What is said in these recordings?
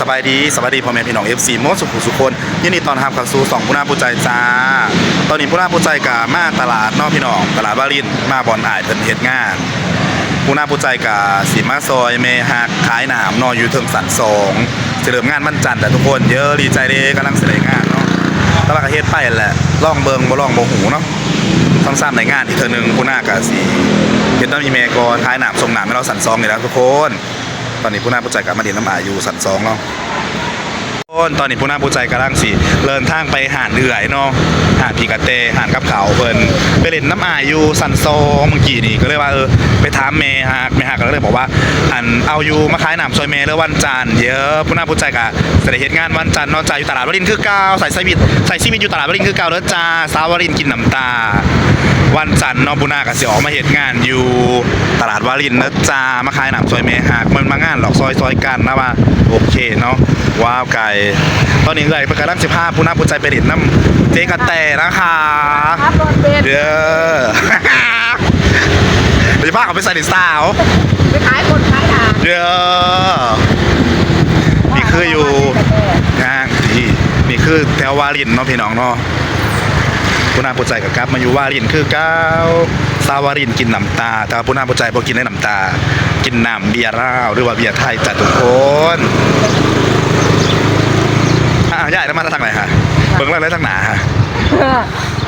สบายดีพ่อแม่พี่น้อง FC มดสุขคนยินดีต้อนรับเข้าสู่2ผู้น่าผู้ใจจ้าตอนนี้ผู้น่าผู้ใจกับมาตลาดนอกพี่น้องตลาดวารินมาบอนอ้ายเพิ่นเฮ็ดงานผู้น่าผู้ใจกับสิมาซอยแม่ฮักขายน้ำนออยู่เทิงสัน2สิเริ่มงานวันจันทร์แต่ทุกคนเยอะดีใจเด้กำลังสิได้งานเนาะตลาดก็เฮ็ดไปแหละลองเบิ่งบ่ลองบ่หูเนาะต้องซ้ำในงานอีกเทื่อนึงผู้น่าก็สิเฮ็ดน้ำมีแม่ก่อนขายน้ำส่งน้ำให้เราสัน2นี่แหละทุกคนตอนนี้ผู้น่าผู้ใจกับมาเรียนน้ำอาอยู่สัน2เนาะตอนนี้ผู้น่าผู้ใจกำลังสิเดินทางไปหาดเอื่อยเนาะหาดพีกะเตหาดกับเขาเพิ่นไปเล่นน้ำอาอยู่สัน2เมื่อกี้นี่ก็เลยว่าไปถามแม่ฮักก็เลยบอกว่าอันเอาอยู่มาขายน้ำซอยแม่เด้อวันจันทร์เยอะผู้น่าผู้ใจก็จะได้เฮ็ดงานวันจันทร์เนาะจ้าอยู่ตลาดวรินทร์คือเก่าใส่ชีวิตอยู่ตลาดวรินทร์คือเก่าเด้อจ้าสาววรินทร์กินน้ำตาวันจันทร์เนาะผู้น่าก็สิออกมาเฮ็ดงานอยู่ตลาดวารินทร์นะจ้ามาขายน้ำซอยแม่ฮักมันมางานหรอกซอยกันนะว่าโอเคเนาะว้าวไก่ตอนนี้เลยประกาศรับ15ผู้น่าผู้ใจไปเด่นน้ำเจ๊กระแตนะคะเด้อเดี๋ยวพาเขาไปใส่ดิสาวไปขายคนขายด่างเด้อนี่คืออยู่งานนี่คือแถววารินเนาะพี่น้องเนาะผู้น่าผู้ใจกับกลับมาอยู่วารินคือเก้าสาววารินกินน้ำตาแต่ผู้น่าผู้ใจพอกินได้น้ำตากินน้ำเบียร์เหล้าหรือว่าเบียร์ไทยจัดทุกคนยายแล้วมาทางไหนฮะเบิ่งอะไรทางหนาฮะ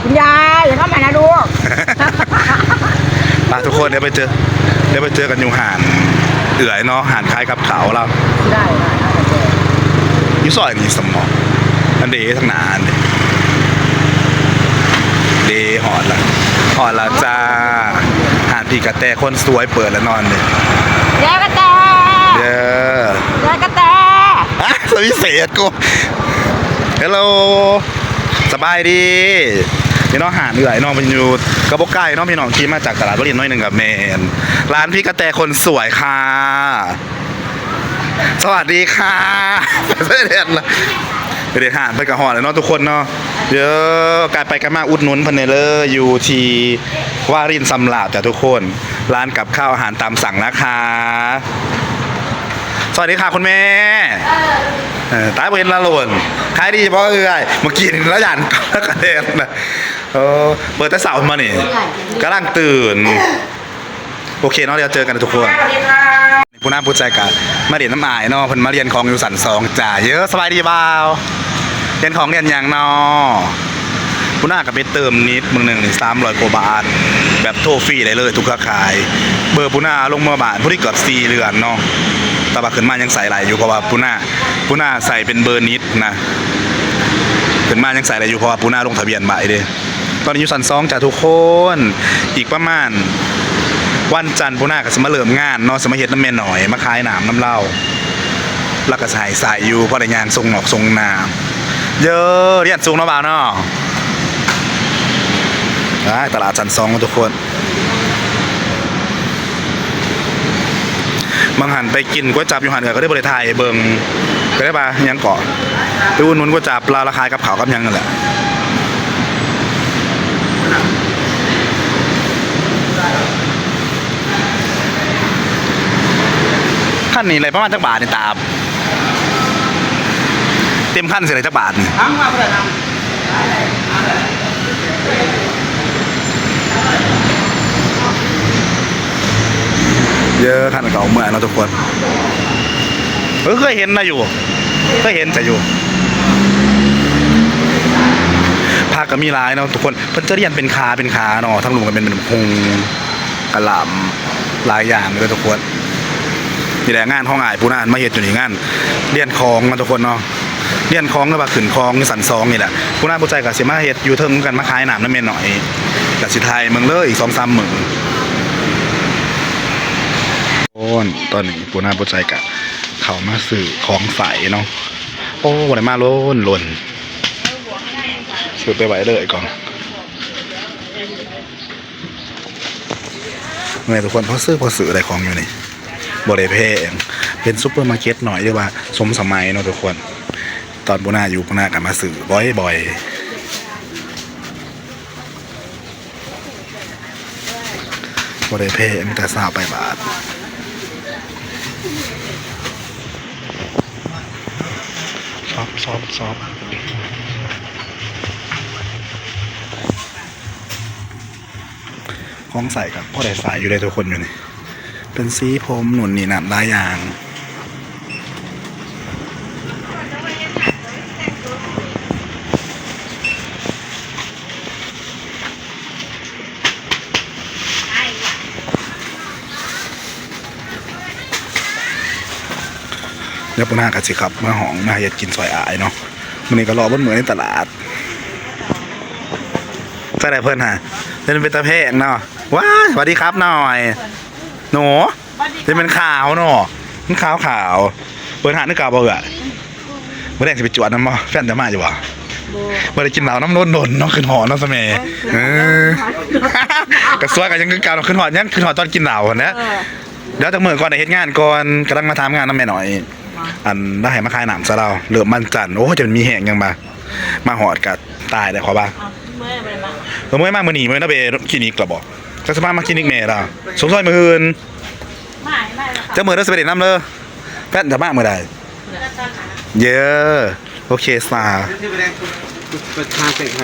คุณยายอย่าเข้ามานะลูกมาทุกคนเดี๋ยวไปเจอกันอยู่หานเอื่อยเนาะหานคล้ายกับเขาเราได้ยูซอยนี่สมองอันเดทางหนาอันเดหอดละจ้าหานพีกระแตคนสวยเปิดแล้วนอนเลยยายกระแตเด้อยายกระแตสวิเศษกูฮัลโหลสบายดีพี่น้องหาดเหนื่อยน้องเป็นอยู่กระบอกไก่น้องพี่น้องขี่มาจากตลาดวรินทร์น้อยหนึ่งกับเมนร้านพี่กระแตคนสวยค่ะสวัสดีค่ะเพื่อนเด็ดหาดไปกับหอเลยเนาะทุกคนเนาะเยอะการไปกันมาอุดหนุนพันเนเลอร์อยู่ที่วารินสำหรับแต่ทุกคนร้านกับข้าวอาหารตามสั่งนะคะสวัสดีค่ะคุณแม่ตายเป็นละหล่นขายดีเพราะเมื่อกี้แล้วยันก็กระเด็นนะเปิดแต่เสาร์มานี่กำลังตื่นโอเคเนาะเดี๋ยวเจอกันทุกคนผู้น่าผู้ใจกันมาเรียนน้ำอายเนาะเพิ่นมาเรียนของอยู่สัน2จ่าเยอะสบายดีบ่าวเรียนของเรียนอย่างเนาะผู้น่าก็ไปเติมนิดมึงหนึ่งนี่300 กว่าบาทแบบโทรฟรีได้เลยทุกขายเบอร์ผู้น่าลงมาบาทผู้ที่เกือบ4 เดือนเนาะตาบักขึ้นมายังใส่ไหลอยู่เพราะว่าปูน่าใส่เป็นเบอร์นิดนะขึ้นมายังใส่ไหลอยู่เพราะว่าปูน่าลงทะเบียนใหม่เด้ตอนนี้อยู่สัน2จ้ะทุกคนอีกประมาณวันจันทร์ปูน่าก็จะมาเริ่มงานเนาะจะมาเฮ็ดน้ำแม่หน่อยมาขายน้ำเหล้าแล้วก็ใส่อยู่เพราะได้งานทรงหนอกทรงน้ำเยอะเรียนสูงเนาะบ่าวเนาะตลาดสัน2ทุกคนบางหันไปกินก๋วยจับอยู่หันก็ได้บริไทยเบิงก็ได้ปะยังเกาะไปอุ่นก๋วยจับปลาราคากับเขากับยังนั่นแหละขั้นนี้อะไรประมาณจักบาทนี่ตาบเต็มขั้นสิอะไรจักบาทนี่เยอะขั้นเก่าเมื่อเราทุกคนเคยเห็นนะอยู่เคยเห็นแต่อยู่ภาคก็มีหลายเนาะทุกคนเพิ่นจะเรียนเป็นขาเนาะทั้งลุงกันเป็นพงกระหล่ำหลายอย่างเลยทุกคนนี่แหละงานของอ้ายผู้น่านมาเฮ็ดอยู่นี่งานเรียนของนะทุกคนเนาะเรียนของก็ว่าขึ้นของสัน2นี่แหละผู้น่านผู้ใจก็สิมาเฮ็ดอยู่เทิงกันมาขายน้ำน้ำเมนหน่อยก็สิไทยเมืองเลยอีก 2-3 มื้อตอนนี้ปูน่าปูใจกะเขามาสื่อของใสเนาะโอ้วันไหนมาล้นสื่อไปไหวเลยก่อนไงทุกคนพอซื้ออะไรของอยู่นี่บริเพงเป็นซุปเปอร์มาร์เก็ตหน่อยเรียกว่าสมสมัยเนาะทุกคนตอนปูน่าอยู่ปูน่ากับมาสื่อบ่อยบริเพงมีแต่20 บาท ซอฟห้องใส่กับพ่อได้ใส่อยู่เลยทุกคนอยู่นี่เป็นสีผมหนุนนี่นั่นหลายอย่าง เดี๋ยวปุ่นหากันสิครับมาหองมาเฮ็ดกินซอยอายเนาะมันนี้ก็รอบนเหมือนในตลาดใส่ได้เพิ่นฮะเป็นตะแพงเนาะว้าสวัสดีครับหน่อยหนูเป็นขาวเนาะมันขาวเปิดหานึกกาวบ่เอ่ะบ่ได้สิไปจวดน้ำบ่แฟนจะมาอยู่บ่บ่ได้กินเหล้าน้ำล้นเนาะขึ้นหอเนาะซะแม่กระซวยก็ยังคือการขึ้นหอยังขึ้นหอตอนกินเหล้านะเดี๋ยวจักมื้อก่อนได้เฮ็ดงานก่อนกำลังมาทำงานนำแม่หน่อยอันได้ให้มาขายหนามซะเราเริ่มมันจันโอ้จะมีแหงยังมาหอดกับตายได้ขอบ้างเมื่อยมากมือหนีมือนะเบคลินิกกระบอกจะสามารถมาคลินิกเน่เราสงสัยมืออื่นจะมือได้สเปรย์น้ำเลยแฟนจะมากมือใดเยอะโอเคสา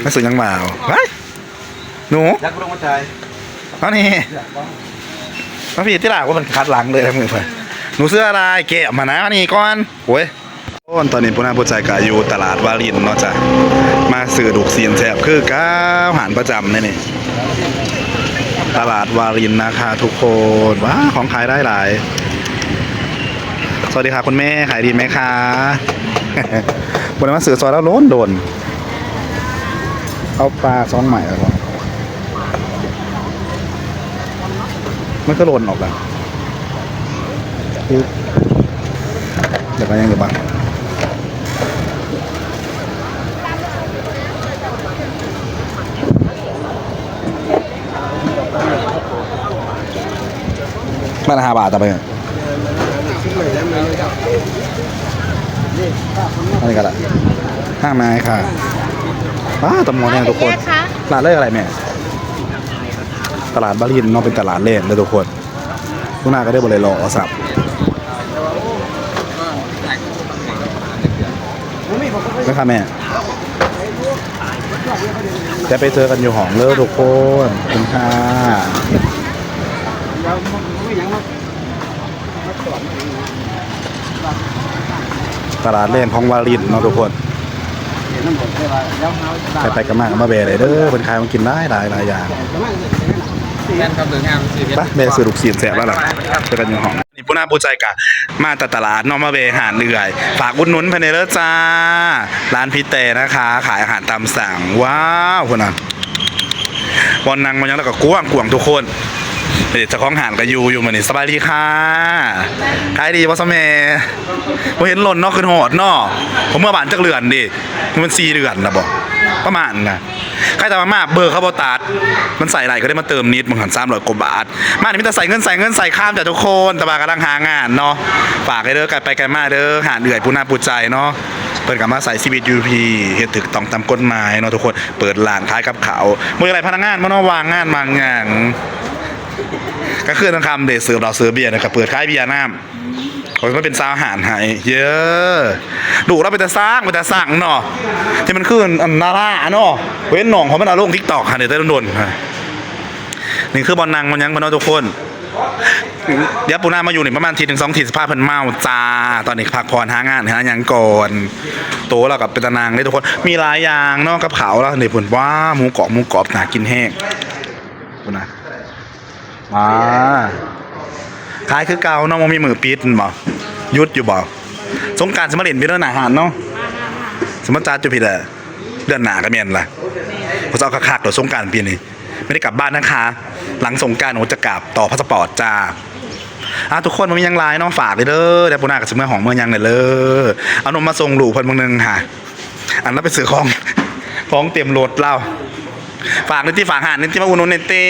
ไม่สุดยังเมาไว้หนูยักษ์ลงมาใจ เอานี่มาพี่ที่หลังว่ามันคัดหลังเลยทั้งมือไปหนูซื้ออะไรเก็บมานะนี่ก่อนโอ้ยตอนนี้ปุณาผู้ใจกอยู่ตลาดวารินเนาะจ้ะมาซื้อดุกเสียนแสบคือก้าวหานประจำนี่ตลาดวารินนะคะทุกคนว้าของขายได้หลายสวัสดีค่ะคุณแม่ขายดีไหมคะวันนี้มาซื้อซอยแล้วโดนเอาปลาซองใหม่แล้วก็มันก็หล่นออกแล้วเดี๋ยวก็ยังอยู่บ้างมาละ5 บาทต่อไปอะไรกันล่ะ5 ไม้ค่ะว้าตำมอเนี่ยทุกคนตลาดเลขอะไรแม่ตลาดบาลินเนาะเป็นตลาดเล่นเลยทุกคนทุกหน้าก็ได้บริโภคสับนะครับแม่จะไปเจอกันอยู่ห้องเลยทุกคนคุณค่าตลาดเล่นของวารินเนาะทุกคนไปกันมากมาเบรเลยเด้อเป็นใครมันกินได้หลายอย่างไปเบรสื่อลูกศิษย์แสบแล้วล่ะเจอกันอยู่ห้องนี่ปุณาปูใจกะมาตลาดเนาะมาเบรหาเรื่อยฝากอุดหนุนภายในเด้อจ้าร้านพิเตนะคะขายอาหารตามสั่งว้าวคนน่ะบอลนังมันยังแล้วก็กว้างทุกคนเดี๋ยวจะคล้องหานกับอยู่เหมือนนี่สบายดีค่ะขายดีวะสมัยผมเห็นหล่นเนาะขึ้นหอดเนาะผมเมื่อบานจักเรือนดิมัน4 เดือนนะบอกประมาณนะใครแต่มาเบอร์เขาบอตัดมันใส่อะไรก็ได้มาเติมนิดบางหัน300 กว่าบาทมานี่มีแต่ใส่เงินใส่ข้ามแต่ทุกคนตะบากำลังหางานเนาะฝากให้เด้อกันไปกันมาเด้อหาเดือยปูนาปูใจเนาะเปิดกับมาใส่ CBUP เฮ็ดถึกต้องตามกฎหมายเนาะทุกคนเปิดร้านขายกับเขาเมื่อไรพนักงานมันวางงานบางอย่างก็คือต้องคำเดชเสิร์ฟเราเสิร์ฟเบียร์นะครับเปิดขายเบียร์น้ำเขาก็เป็นซาวอาหารให้เยอะดูเราเป็นแต่สร้างเนาะที่มันคือนาราเนาะเว้นหน่องเขามันเอาลงทิกตอกค่ะเดี๋ยวได้โดนนี่คือบอลนังมันยังมันเอาทุกคนเดี๋ยวปูนามาอยู่นี่ประมาณที 1-2 ทีสภาพเพิ่นเมาจ้าตอนนี้พักผ่อนหางานยังก่อนโตเรากับเป็นตานางได้ทุกคนมีหลายอย่างเนาะกับเขาแล้วนี่ผลว่าหมูกรอบหนากินแห้งปูนาขายคือเก่าเนาะมันมีมือปิดบ่ยุดอยู่บ่สงกรานต์สมเด็จเป็นเรื่องอาหารเนาะสมจัดจุผิดเดือนหนาก็เมียนล่ะพอเจ้าคักๆเดี๋ยวสงกรานต์ปีนี้ไม่ได้กลับบ้านนะคะหลังสงกรานต์โอจะกลับต่อพาสปอร์ตจ้าทุกคนมันมียังไลน์เนาะฝากเลยเด้อเดี๋ยวปูนากับสมัยของเมืองยังเลยเอานมมาส่งหลูกเพิ่นบางนึงค่ะอันนั้นไปซื้อของเตรียมรถเราฝากในที่ฝากหานในที่มาอุนนในเต้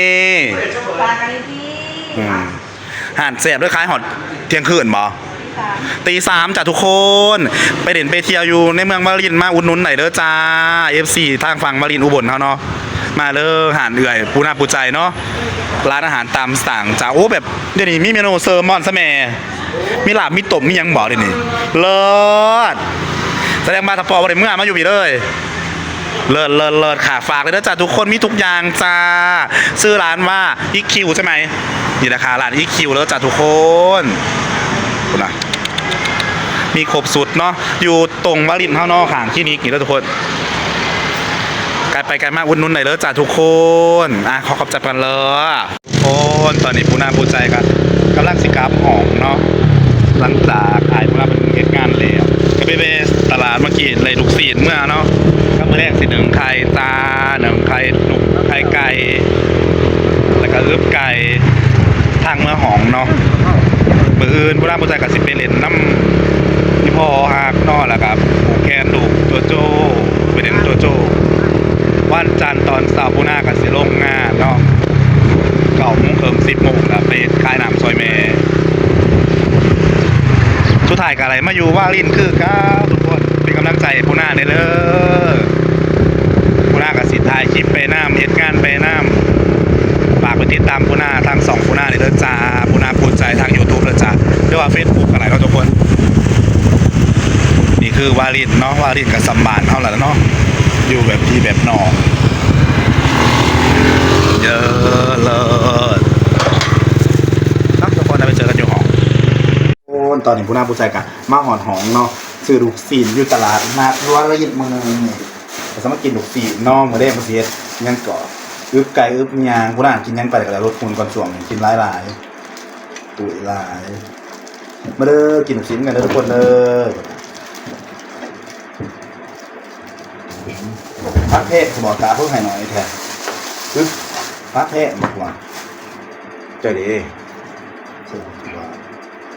หานเสียบด้วยคล้ายหอดเที่ยงคืนบ่ตี 3จ้ะทุกคนไปเด่นไปเที่ยวอยู่ในเมืองวารินมาอุดหนุนหน่อยเด้อจ้า FC ทางฝั่งวารินอุบลเขาเนาะมาเด้อหานเอื่อยปูนาปูใจเนาะร้านอาหารตามสั่งจ้าโอ้แบบเดี๋ยวนี้มีเมนูเซอร์มอนซะแม่มีลาบมีต้มมียังบ่เดี๋ยวนี้เลิศ แสดงมาตะปอบ่ได้เมื่อมาอยู่พี่เลยเลิศค่ะฝากเลยนะจ้าทุกคนมีทุกอย่างจ้าซื้อร้านว่าอีคิวใช่ไหมนี่ราคาร้านอีคิวแล้วจ้าทุกคนคุณนะมีครบสุดเนาะอยู่ตรงวารินเท่านอกห่างที่นี้กี่แล้วทุกคนไกลไปไกลมากวุ่นนุ่นหน่อยเลยจ้าทุกคนขอขอบใจกันเลยโอนตอนนี้ผู้น่าผู้ใจกันกำลังสิกราฟหอมเนาะหลังจากขายผู้น่าเป็นเหตุงานแล้วก็ไปตลาดเมื่อกี้เลยลูกศิษย์เมื่อเนาะก็เมื่อแรกสิหนึ่งไข่ตาหนึ่งไข่หนุ่มไข่ไก่แล้วก็อึบไก่ทางเมื่อหองเนาะมืออื่นผู้น่าผู้ใจกับสิไปเล่นน้ำที่พ่อฮักนอแล้วครับผูแคนดูตัวโจไปเล่นตัวโจวันจันทร์ตอนเสาร์ผู้น่ากับสิลงงานเนาะ9:30 นแล้วไปขายน้ำซอยแม่สุดท้ายกับอะไรมาอยู่ว่าลินคือก้าวทุกคนเป็นกำลังใจผู้น่าในเลยผู้น่ากับสิถ่ายคลิปไปน้ำเหตุงานไปน้ำฝากไปติดตามผู้น่าทาง2ผู้น่าในเลยจ้าผู้น่าพูดใจทาง YouTube เลยจ้าเรียกว่า Facebook อะไรเนาะทุกคนนี่คือวาลินเนาะวาลินกับสัมบานเท่าไหร่แล้วเนาะอยู่แบบที่แบบนอกเยอะเลยครับทุกคนเราไปเจอกันอยู่ห้องตอนนี้ผู้น่าผู้ใจกันมาหอนหองเนาะซื้อลูกศิษย์อยู่ตลาดนัดรั้วละยิบมือแต่สามารถกินลูกศิษย์น้องมาได้มาเสียยังเกาะอึบไก่อึบยางผู้น่ากินยังไปกับรถคุณก่อนช่วงกินหลายตุ๋ยหลายมาเด้อกินลูกศิษย์กันเด้อทุกคนเลยพักเทศสมอตาเพิ่งให้หน่อยแทนพักเทศมากกว่าใจดี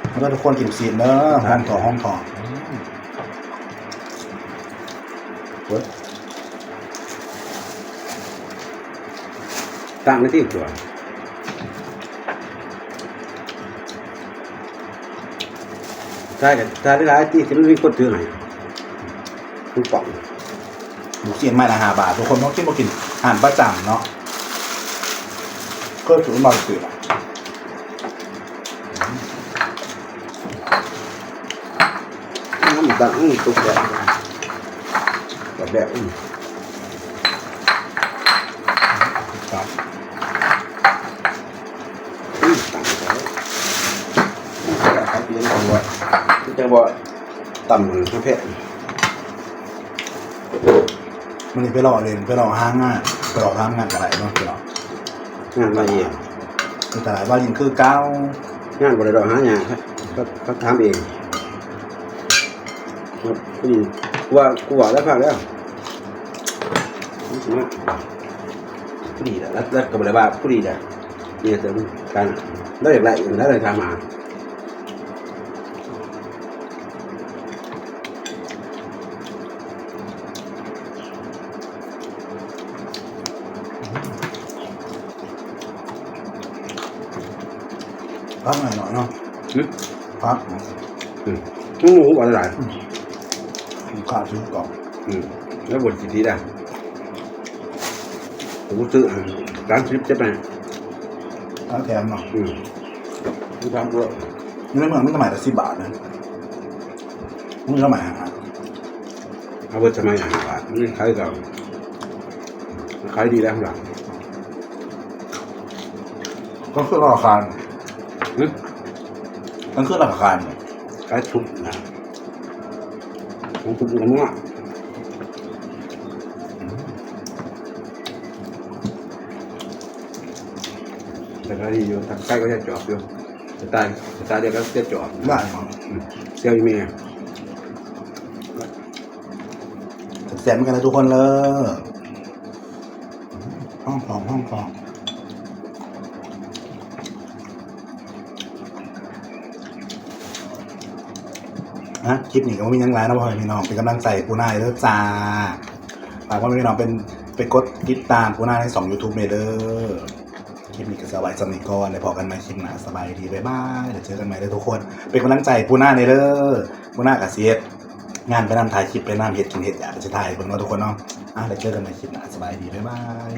แล้วก็ทุกคนกินซีนเนอะห้องทองตั้งในที่ตัวใช่แต่ได้หลายที่จะไม่มีคนถือไหนคุณป่องลูกซีนไม่ละ5 บาททุกคนต้องกินอาหารประจำเนาะก็ถือมาซื้อน้ำตาลตุกแบบครับต่างกันครับเลี้ยงตัวที่จะบอกต่ำเหมือนประเภทมันนี่ไปรอเรียนไปรอห้างงานไปรอห้างงานอะไรเนาะไปรอง านมาเอง คือแต่ว่ายิงคือเก้าง านบริษัทหาอย่างเขาทำเองกูว่าแล้วพักแล้วผู้ดีแล้วกับบริษัทผู้ดีแล้วเนี่ยจะการได้อย่างไรอย่างนั้นเลยทำมาพักหน่อยเนาะพักหมูก่อนหลายข้าวซื้อกล่องแล้วบทสิทธิได้ผมซื้อร้านชิปจะไปร้านแถมเนาะที่ทำด้วยนี่ในเมืองไม่สมัยละ10 บาทนะมึงสมัยเอาเบอร์สมัย5 บาทนี่ขายเก่าขายดีแล้วหลังก็คือราคามันคือราคาขายทุกนะทุกน้ำงะแต่ก็ดีอยู่ทางใกล้ก็จะจอบอยู่จะตายเดียวก็จะจอบได้หรอเซลล์มีแสนเหมือนกันเลยทุกคนเลยห้องฟองนะคลิปนี้ก็ไม่มียังไงนะพ่อพี่น้องเป็นกำลังใจปูน่าเด้อจ้าฝากว่าพี่น้องไปกดติดตามปูน่าใน2 YouTube เด้อคลิปนี้ก็สบายสำนึกก่อนเลยพอกันใหม่คลิปหน้าสบายดีบ๊ายบายเดี๋ยวเจอกันใหม่เด้อทุกคนเป็นกำลังใจปูน่าในเด้อปูน่ากับเซียดงานไปนำถ่ายคลิปไปนำเห็ดกินเห็ดอยากจะถ่ายคนว่าทุกคนเนาะเดี๋ยวเจอกันใหม่คลิปหน้าสบายดีบ๊ายบาย